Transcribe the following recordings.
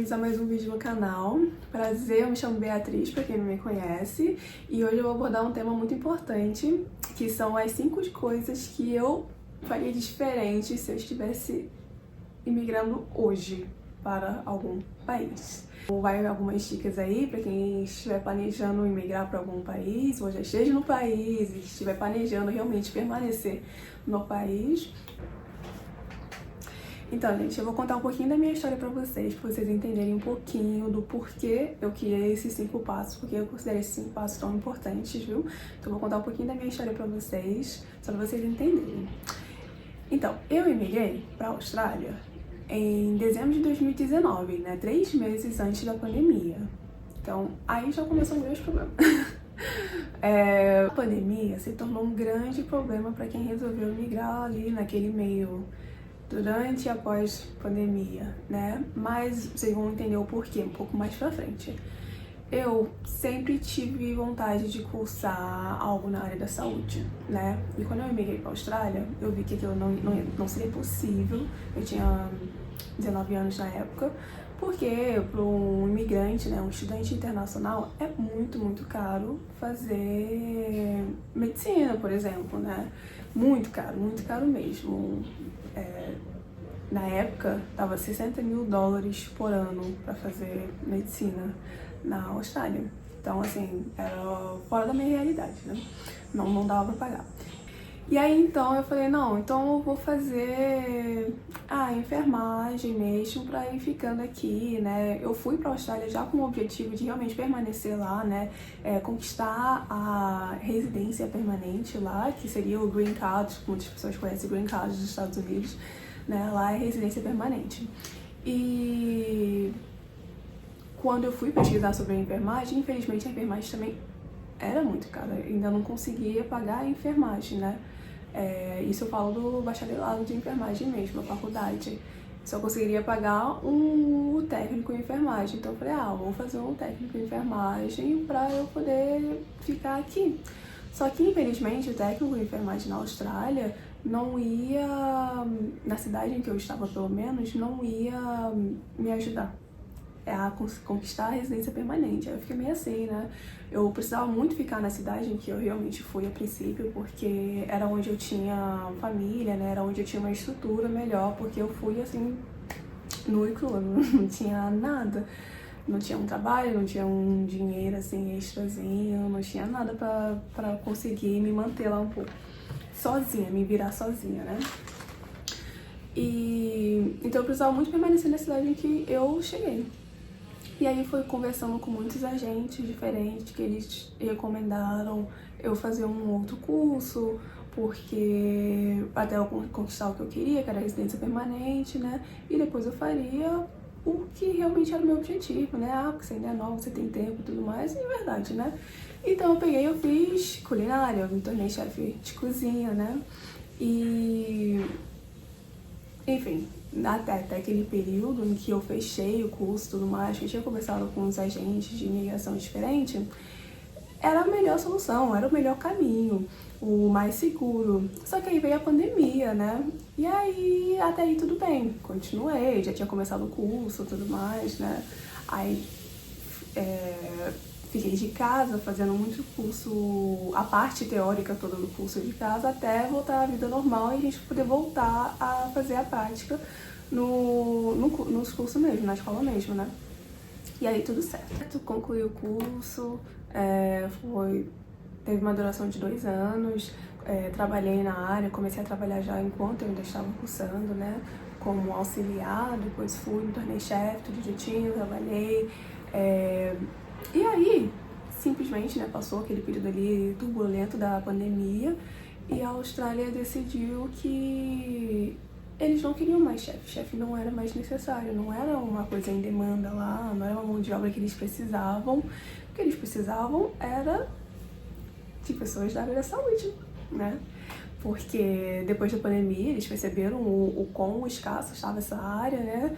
bem-vindos a mais um vídeo no canal. Prazer, eu me chamo Beatriz, para quem não me conhece, e hoje eu vou abordar um tema muito importante, que são as 5 coisas que eu faria diferente se eu estivesse imigrando hoje para algum país. Vai algumas dicas aí para quem estiver planejando imigrar para algum país, ou já esteja no país e estiver planejando realmente permanecer no país. Então, gente, eu vou contar um pouquinho da minha história pra vocês entenderem um pouquinho do porquê eu criei esses 5 passos, porque eu considero esses 5 passos tão importantes, viu? Então, eu vou contar um pouquinho da minha história pra vocês, só pra vocês entenderem. Então, eu imigrei pra Austrália em dezembro de 2019, né? 3 meses antes da pandemia. Então, aí já começou o meu problema. A pandemia se tornou um grande problema pra quem resolveu migrar ali naquele meio durante e após pandemia, né? Mas vocês vão entender o porquê um pouco mais pra frente. Eu sempre tive vontade de cursar algo na área da saúde, né? E quando eu migrei pra Austrália, eu vi que aquilo não seria possível. Eu tinha 19 anos na época, porque para um imigrante, né, um estudante internacional, é muito caro fazer medicina, por exemplo, né? Muito caro mesmo. Na época, tava $60 mil por ano para fazer medicina na Austrália. Então, assim, era fora da minha realidade, né? Não dava pra pagar. E aí, então, eu falei, não, então eu vou fazer enfermagem mesmo pra ir ficando aqui, né? Eu fui pra Austrália já com o objetivo de realmente permanecer lá, né? Conquistar a residência permanente lá, que seria o Green Card, muitas pessoas conhecem o Green Card dos Estados Unidos, né? Lá é residência permanente. E quando eu fui pesquisar sobre a enfermagem, infelizmente a enfermagem também era muito cara, ainda não conseguia pagar a enfermagem, né? Isso eu falo do bacharelado de enfermagem mesmo, a faculdade. Só conseguiria pagar um técnico em enfermagem. Então eu falei, vou fazer um técnico em enfermagem pra eu poder ficar aqui. Só que infelizmente o técnico em enfermagem na Austrália não ia, na cidade em que eu estava pelo menos, não ia me ajudar a conquistar a residência permanente. Aí eu fiquei meio assim, né? Eu precisava muito ficar na cidade em que eu realmente fui a princípio, porque era onde eu tinha família, né? Era onde eu tinha uma estrutura melhor, porque eu fui assim, nua e crua, não tinha nada. Não tinha um trabalho, não tinha um dinheiro assim extrazinho, não tinha nada pra conseguir me manter lá um pouco. Sozinha, me virar sozinha, né? Então eu precisava muito permanecer na cidade em que eu cheguei. E aí fui conversando com muitos agentes diferentes que eles recomendaram eu fazer um outro curso, porque até eu conquistar o que eu queria, que era a residência permanente, né? E depois eu faria o que realmente era o meu objetivo, né? Porque você ainda é nova, você tem tempo e tudo mais, e é verdade, né? Então eu fiz culinária, eu me tornei chefe de cozinha, né? E enfim, até aquele período em que eu fechei o curso e tudo mais, que eu tinha conversado com os agentes de imigração diferente, era a melhor solução, era o melhor caminho, o mais seguro. Só que aí veio a pandemia, né? E aí, até aí tudo bem, continuei, já tinha começado o curso e tudo mais, né? Aí fiquei de casa, fazendo muito curso, a parte teórica toda do curso de casa, até voltar à vida normal e a gente poder voltar a fazer a prática nos cursos mesmo, na escola mesmo, né? E aí tudo certo. Concluí o curso, teve uma duração de 2 anos, trabalhei na área, comecei a trabalhar já enquanto eu ainda estava cursando, né? Como auxiliar, depois me tornei chefe, tudo direitinho, trabalhei. E aí, simplesmente, né, passou aquele período ali turbulento da pandemia e a Austrália decidiu que eles não queriam mais chefe não era mais necessário, não era uma coisa em demanda lá, não era uma mão de obra que eles precisavam. O que eles precisavam era de pessoas da área da saúde, né? Porque depois da pandemia eles perceberam o quão escasso estava essa área, né?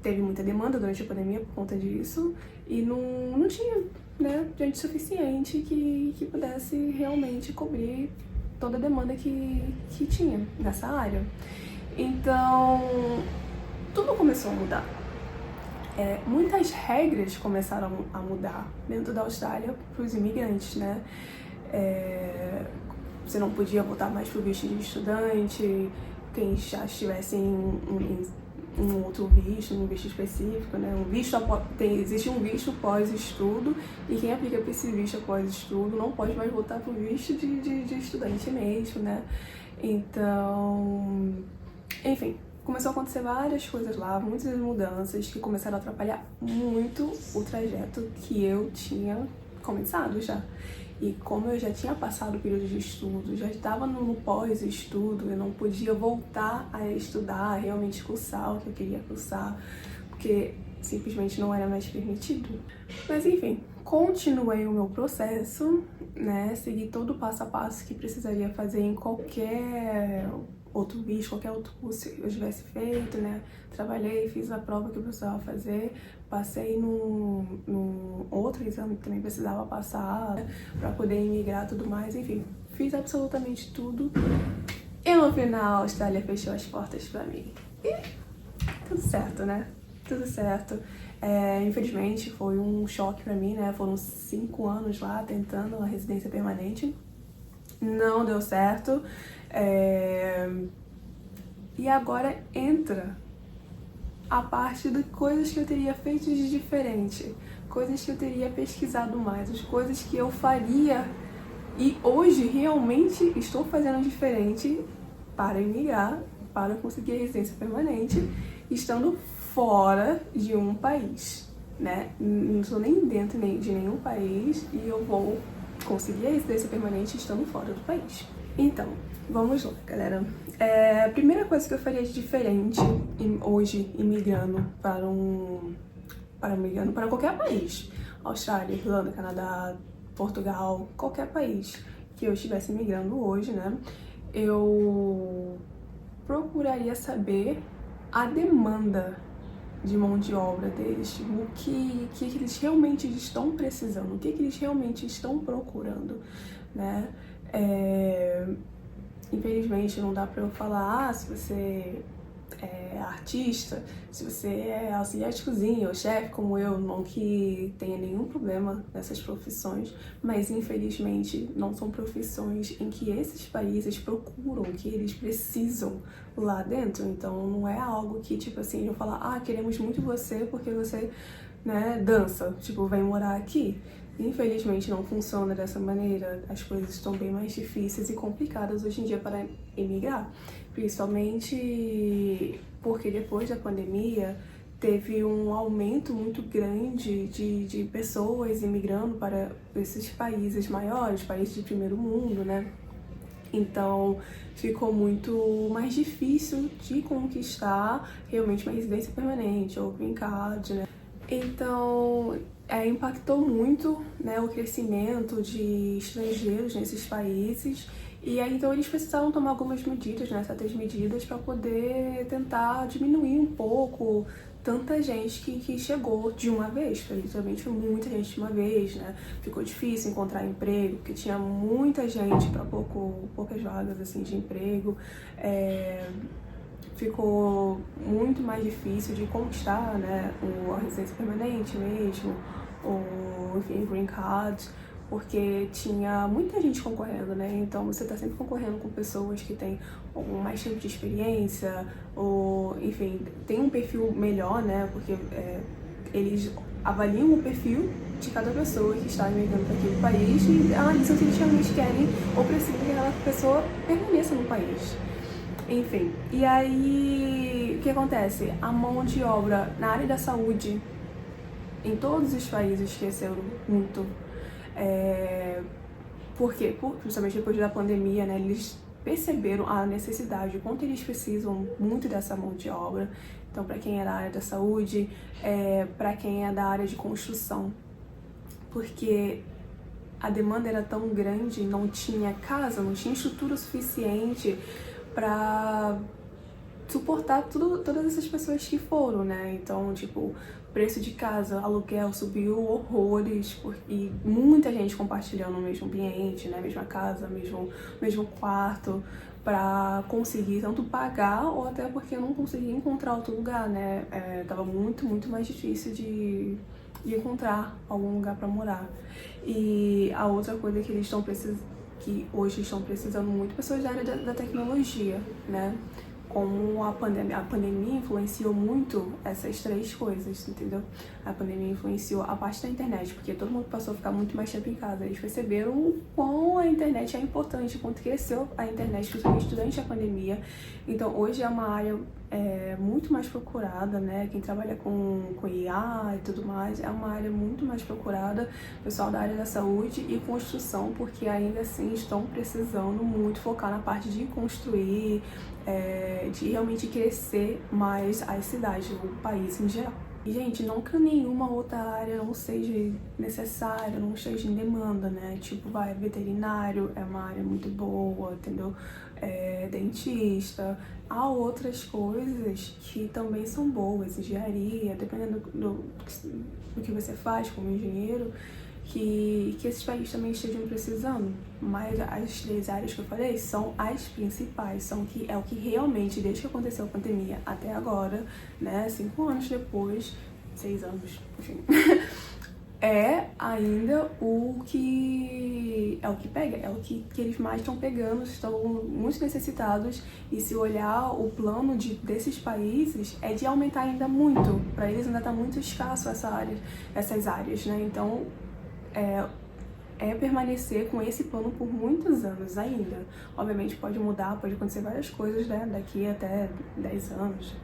Teve muita demanda durante a pandemia por conta disso e não tinha, né, gente suficiente que pudesse realmente cobrir toda a demanda que tinha nessa área. Então, tudo começou a mudar. Muitas regras começaram a mudar dentro da Austrália para os imigrantes, né? Você não podia voltar mais para o visto de estudante, quem já estivesse em um outro visto, um visto específico, né? Existe um visto pós-estudo e quem aplica para esse visto pós-estudo não pode mais voltar para o visto de estudante mesmo, né? Então, enfim, começou a acontecer várias coisas lá, muitas mudanças que começaram a atrapalhar muito o trajeto que eu tinha começado já. E como eu já tinha passado o período de estudo, já estava no pós-estudo, eu não podia voltar a estudar, realmente cursar o que eu queria cursar, porque simplesmente não era mais permitido. Mas enfim, continuei o meu processo, né? Segui todo o passo a passo que precisaria fazer em qualquer outro visto, qualquer outro curso que eu tivesse feito, né? Trabalhei, fiz a prova que eu precisava fazer, passei no outro exame que também precisava passar, né? Pra poder imigrar e tudo mais, enfim. Fiz absolutamente tudo e no final a Austrália fechou as portas pra mim. E tudo certo, né? Tudo certo. Infelizmente foi um choque pra mim, né? Foram 5 anos lá tentando a residência permanente. Não deu certo. E agora entra a parte de coisas que eu teria feito de diferente, coisas que eu teria pesquisado mais, as coisas que eu faria e hoje realmente estou fazendo diferente para imigrar, para conseguir a residência permanente, estando fora de um país, né? Não estou nem dentro de nenhum país e eu vou conseguir a residência permanente estando fora do país. Então, vamos lá, galera. A primeira coisa que eu faria de diferente hoje, imigrando para qualquer país, Austrália, Irlanda, Canadá, Portugal, qualquer país que eu estivesse imigrando hoje, né, eu procuraria saber a demanda de mão de obra deles, tipo, o que eles realmente estão precisando, o que eles realmente estão procurando, né? Infelizmente não dá pra eu falar, se você é artista, se você é auxiliar de cozinha ou chefe como eu, não que tenha nenhum problema nessas profissões, mas infelizmente não são profissões em que esses países procuram, que eles precisam lá dentro. Então não é algo que, tipo assim, eu falar, queremos muito você porque você, né, dança, tipo, vem morar aqui. Infelizmente não funciona dessa maneira, as coisas estão bem mais difíceis e complicadas hoje em dia para emigrar, principalmente porque depois da pandemia teve um aumento muito grande de pessoas imigrando para esses países maiores, países de primeiro mundo, né? Então ficou muito mais difícil de conquistar realmente uma residência permanente ou green card, né? Então impactou muito, né, o crescimento de estrangeiros nesses países e aí então eles precisaram tomar algumas medidas, né, certas medidas para poder tentar diminuir um pouco tanta gente que chegou de uma vez, porque literalmente foi muita gente de uma vez, né, ficou difícil encontrar emprego, porque tinha muita gente para poucas vagas assim de emprego, ficou muito mais difícil de conquistar, né, a residência permanente mesmo, ou enfim, green card, porque tinha muita gente concorrendo, né? Então você tá sempre concorrendo com pessoas que têm mais tempo de experiência, ou enfim, tem um perfil melhor, né? Porque eles avaliam o perfil de cada pessoa que está imigrando para aquele país e analisam se eles realmente querem ou precisam que aquela pessoa permaneça no país. Enfim, e aí o que acontece? A mão de obra na área da saúde em todos os países cresceram muito, porque principalmente depois da pandemia, né, eles perceberam a necessidade, o quanto eles precisam muito dessa mão de obra. Então, para quem é da área da saúde, para quem é da área de construção, porque a demanda era tão grande, não tinha casa, não tinha estrutura suficiente para suportar todas essas pessoas que foram, né? Então, tipo, preço de casa, aluguel subiu horrores, e muita gente compartilhando o mesmo ambiente, né, mesma casa, mesmo quarto, para conseguir tanto pagar ou até porque eu não conseguia encontrar outro lugar, né, tava muito mais difícil de encontrar algum lugar para morar. E a outra coisa que eles estão precisando, que hoje estão precisando muito, pessoas da área da tecnologia, né? Como a pandemia influenciou muito essas três coisas, entendeu? A pandemia influenciou a parte da internet, porque todo mundo passou a ficar muito mais tempo em casa. Eles perceberam o quão a internet é importante, quanto cresceu a internet, principalmente durante a pandemia. Então, hoje é uma área muito mais procurada, né? Quem trabalha com IA e tudo mais, é uma área muito mais procurada. Pessoal da área da saúde e construção, porque ainda assim estão precisando muito focar na parte de construir, de realmente crescer mais as cidades, o país em geral. E, gente, não que nenhuma outra área não seja necessária, não esteja em demanda, né? Tipo, veterinário é uma área muito boa, entendeu? Dentista. Há outras coisas que também são boas, engenharia, dependendo do que você faz como engenheiro, que esses países também estejam precisando. Mas as três áreas que eu falei são as principais, é o que realmente, desde que aconteceu a pandemia até agora, né, 5 anos depois, 6 anos, enfim, é ainda o que pega, é o que eles mais estão pegando, estão muito necessitados. E se olhar o plano desses países, é de aumentar ainda muito. Para eles ainda está muito escasso essas áreas, né? Então, permanecer com esse plano por muitos anos ainda. Obviamente pode mudar, pode acontecer várias coisas, né, daqui até 10 anos,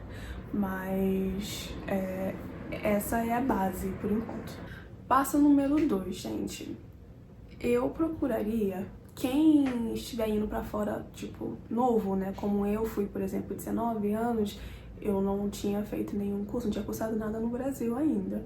mas essa é a base por enquanto. Passo número 2, gente. Eu procuraria quem estiver indo pra fora, tipo, novo, né, como eu fui, por exemplo, 19 anos, eu não tinha feito nenhum curso, não tinha cursado nada no Brasil ainda.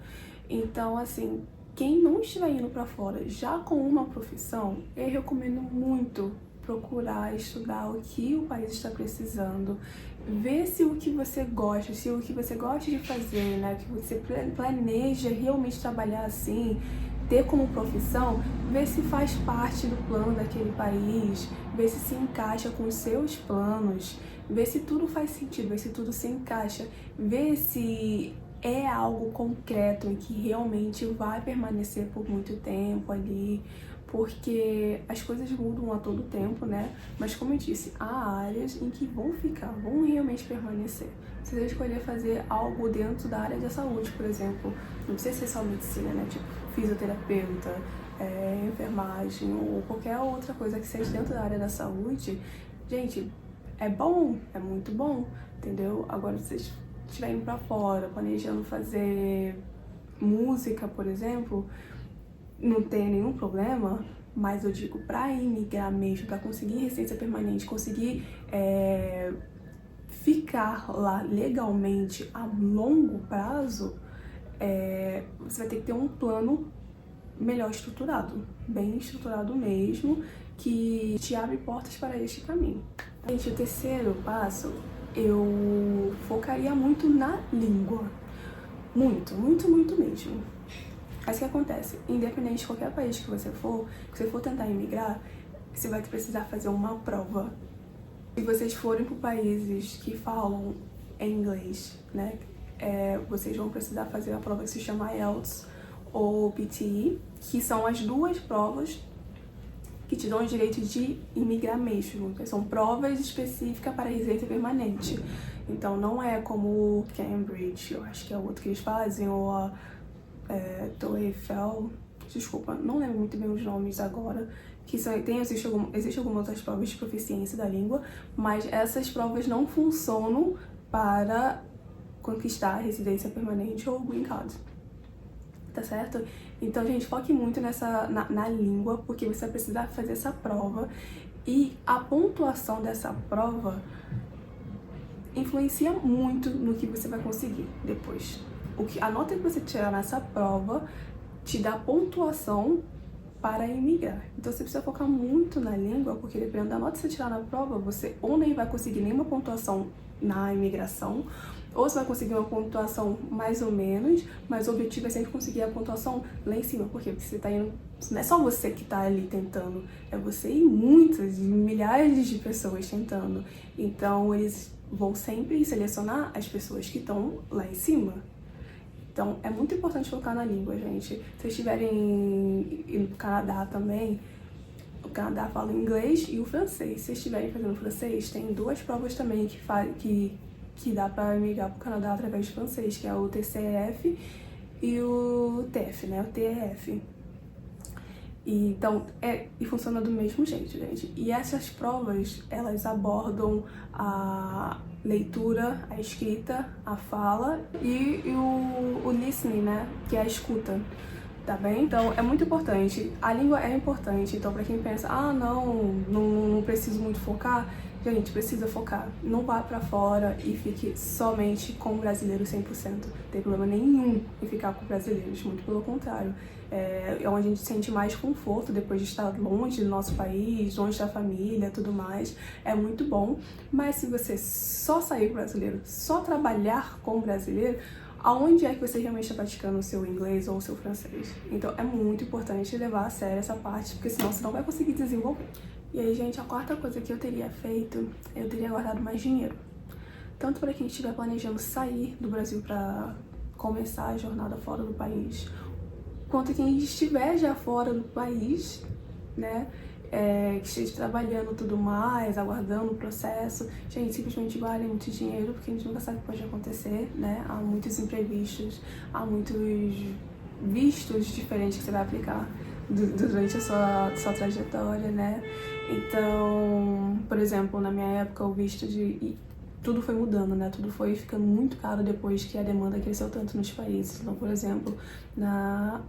Então, assim, quem não estiver indo para fora já com uma profissão, eu recomendo muito procurar estudar o que o país está precisando, ver se o que você gosta, se o que você gosta de fazer, né, que você planeja realmente trabalhar assim, ter como profissão, ver se faz parte do plano daquele país, ver se encaixa com os seus planos, ver se tudo faz sentido, ver se tudo se encaixa, ver se é algo concreto e que realmente vai permanecer por muito tempo ali, porque as coisas mudam a todo tempo, né? Mas como eu disse, há áreas em que vão realmente permanecer. Se você escolher fazer algo dentro da área da saúde, por exemplo, não precisa ser só medicina, né? Tipo, fisioterapeuta, enfermagem ou qualquer outra coisa que seja dentro da área da saúde, gente, é bom, é muito bom, entendeu? Agora, vocês estiver indo pra fora, planejando fazer música, por exemplo, não tem nenhum problema, mas eu digo, pra imigrar mesmo, pra conseguir residência permanente, conseguir ficar lá legalmente a longo prazo, você vai ter que ter um plano melhor estruturado, bem estruturado mesmo, que te abre portas para este caminho. Gente, o terceiro passo, eu focaria muito na língua. Muito mesmo. Mas o que acontece? Independente de qualquer país que você for tentar imigrar, você vai precisar fazer uma prova. Se vocês forem para países que falam inglês, né, vocês vão precisar fazer a prova que se chama IELTS ou PTE, que são as duas provas que te dão o direito de imigrar mesmo. São provas específicas para residência permanente. Então não é como Cambridge, eu acho que é o outro que eles fazem, ou a TOEFL, desculpa, não lembro muito bem os nomes agora, que existe algumas outras provas de proficiência da língua, mas essas provas não funcionam para conquistar a residência permanente ou green card. Tá certo? Então, gente, foque muito na língua, porque você vai precisar fazer essa prova. E a pontuação dessa prova influencia muito no que você vai conseguir depois. A nota que você tirar nessa prova te dá pontuação para imigrar. Então, você precisa focar muito na língua, porque dependendo da nota que você tirar na prova, você ou nem vai conseguir nenhuma pontuação na imigração, ou você vai conseguir uma pontuação mais ou menos, mas o objetivo é sempre conseguir a pontuação lá em cima. Por quê? Porque você tá indo... Não é só você que tá ali tentando, é você e muitas, milhares de pessoas tentando. Então, eles vão sempre selecionar as pessoas que estão lá em cima. Então, é muito importante focar na língua, gente. Se vocês estiverem indo pro Canadá também, o Canadá fala inglês e o francês. Se vocês estiverem fazendo francês, tem 2 provas também que dá para migrar pro Canadá através do francês, que é o TCF e o TEF, né? O TEF. Então, e funciona do mesmo jeito, gente. E essas provas, elas abordam a leitura, a escrita, a fala e o listening, né? Que é a escuta, tá bem? Então, é muito importante. A língua é importante, então pra quem pensa, não preciso muito focar, gente, precisa focar. Não vá pra fora e fique somente com brasileiros 100%. Não tem problema nenhum em ficar com brasileiros, muito pelo contrário. É onde a gente sente mais conforto depois de estar longe do nosso país, longe da família, tudo mais. É muito bom, mas se você só sair com brasileiro, só trabalhar com brasileiro, aonde é que você realmente está praticando o seu inglês ou o seu francês? Então é muito importante levar a sério essa parte, porque senão você não vai conseguir desenvolver. E aí, gente, a 4ª coisa que eu teria feito, eu teria guardado mais dinheiro. Tanto para quem estiver planejando sair do Brasil para começar a jornada fora do país, quanto quem estiver já fora do país, né, que esteja trabalhando tudo mais, aguardando o processo. Gente, simplesmente guardem muito dinheiro, porque a gente nunca sabe o que pode acontecer, né? Há muitos imprevistos, há muitos vistos diferentes que você vai aplicar durante a sua trajetória, né? Então, por exemplo, na minha época, o visto tudo foi mudando, né? Tudo foi ficando muito caro depois que a demanda cresceu tanto nos países. Então, por exemplo, na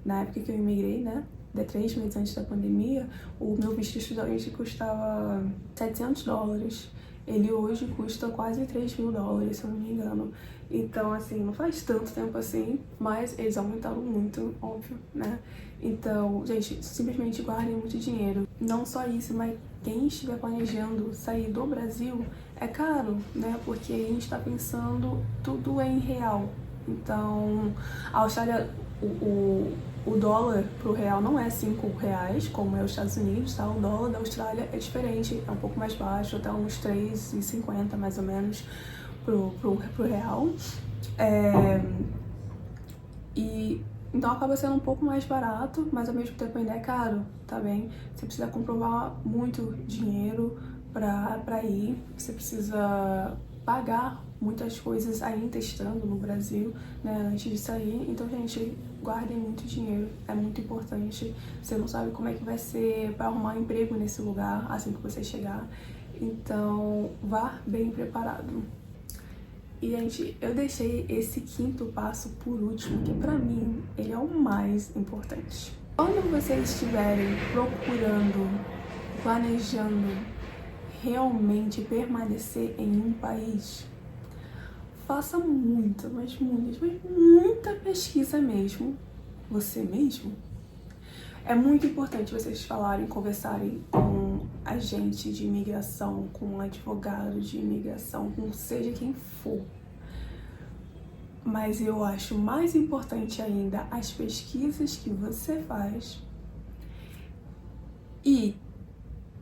época que eu imigrei, né? 3 meses antes da pandemia, o meu visto de estudante custava $700. Ele hoje custa quase $3.000, se eu não me engano. Então, assim, não faz tanto tempo assim, mas eles aumentaram muito, óbvio, né? Então, gente, simplesmente guardem muito dinheiro. Não só isso, mas quem estiver planejando sair do Brasil é caro, né? Porque a gente tá pensando tudo em real. Então, a Austrália, o dólar pro real não é R$5, como é os Estados Unidos, tá? O dólar da Austrália é diferente, é um pouco mais baixo, até uns 3,50 mais ou menos pro real. Então acaba sendo um pouco mais barato, mas ao mesmo tempo ainda é caro, tá bem? Você precisa comprovar muito dinheiro pra ir, você precisa pagar muitas coisas ainda estando no Brasil, né, antes de sair. Então, gente, guardem muito dinheiro, é muito importante. Você não sabe como é que vai ser para arrumar um emprego nesse lugar assim que você chegar. Então, vá bem preparado. E, gente, eu deixei esse 5º passo por último, que pra mim, ele é o mais importante. Quando vocês estiverem procurando, planejando realmente permanecer em um país, faça muita pesquisa mesmo, você mesmo. É muito importante vocês falarem, conversarem com agente de imigração, com advogado de imigração, com seja quem for. Mas eu acho mais importante ainda as pesquisas que você faz. E,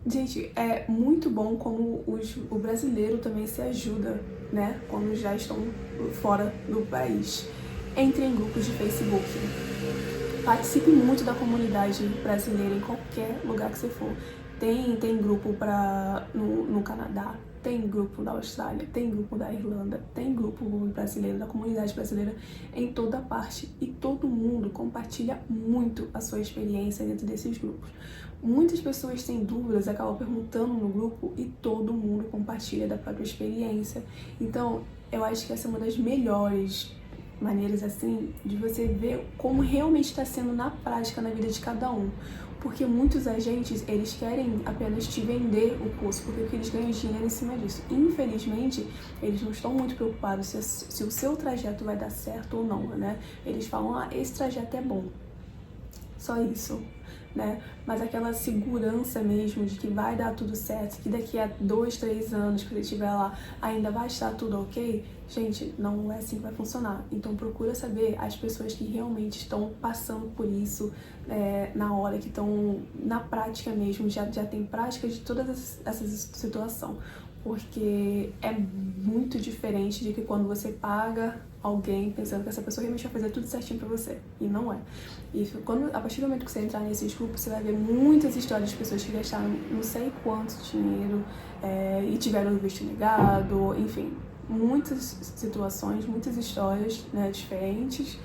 gente, é muito bom como o brasileiro também se ajuda, né, quando já estão fora do país. Entre em grupos de Facebook. Participe muito da comunidade brasileira em qualquer lugar que você for. Tem grupo no Canadá, tem grupo da Austrália, tem grupo da Irlanda, tem grupo brasileiro, da comunidade brasileira em toda parte. E todo mundo compartilha muito a sua experiência dentro desses grupos. Muitas pessoas têm dúvidas, acabam perguntando no grupo e todo mundo compartilha da própria experiência. Então, eu acho que essa é uma das melhores maneiras, assim, de você ver como realmente está sendo na prática na vida de cada um. Porque muitos agentes, eles querem apenas te vender o curso, porque eles ganham dinheiro em cima disso. Infelizmente, eles não estão muito preocupados se o seu trajeto vai dar certo ou não, né? Eles falam, esse trajeto é bom. Só isso. né? Mas aquela segurança mesmo de que vai dar tudo certo, que daqui a 2, 3 anos que ele estiver lá ainda vai estar tudo ok, gente, não é assim que vai funcionar. Então procura saber as pessoas que realmente estão passando por isso na hora, que estão na prática mesmo, já tem prática de todas essas situações. Porque é muito diferente de que quando você paga alguém pensando que essa pessoa realmente vai fazer tudo certinho pra você. E não é. E a partir do momento que você entrar nesses grupos, você vai ver muitas histórias de pessoas que gastaram não sei quanto dinheiro e tiveram o visto negado, enfim. Muitas situações, muitas histórias, né, diferentes.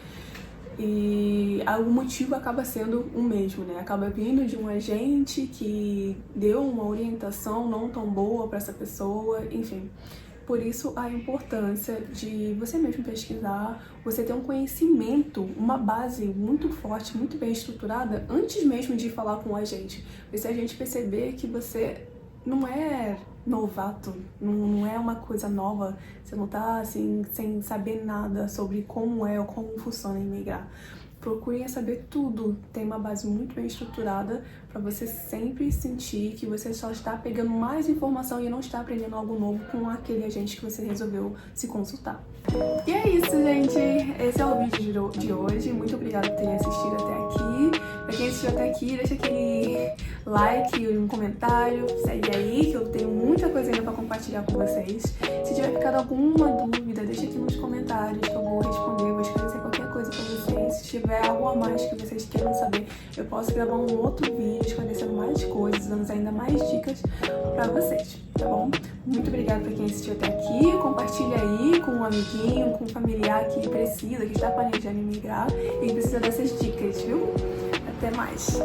E o motivo acaba sendo o mesmo, né? Acaba vindo de um agente que deu uma orientação não tão boa para essa pessoa, enfim. Por isso a importância de você mesmo pesquisar, você ter um conhecimento, uma base muito forte, muito bem estruturada, antes mesmo de falar com o agente. Porque se a gente perceber que você não é novato, não é uma coisa nova, você não tá assim, sem saber nada sobre como é ou como funciona imigrar. Procurem saber tudo, tem uma base muito bem estruturada para você sempre sentir que você só está pegando mais informação e não está aprendendo algo novo com aquele agente que você resolveu se consultar. E é isso, gente! Esse é o vídeo de hoje. Muito obrigada por terem assistido até aqui. Pra quem assistiu até aqui, deixa aquele like, um comentário, segue aí que eu tenho muita coisa ainda pra compartilhar com vocês. Se tiver ficado alguma dúvida, deixa aqui nos comentários que eu vou responder, vou esclarecer qualquer coisa pra vocês. Se tiver algo a mais que vocês queiram saber, eu posso gravar um outro vídeo esclarecendo mais coisas, dando ainda mais dicas pra vocês, tá bom? Muito obrigada pra quem assistiu até aqui. Compartilha aí com um amiguinho, com um familiar que precisa, que está planejando emigrar e que precisa dessas dicas, viu? Até mais!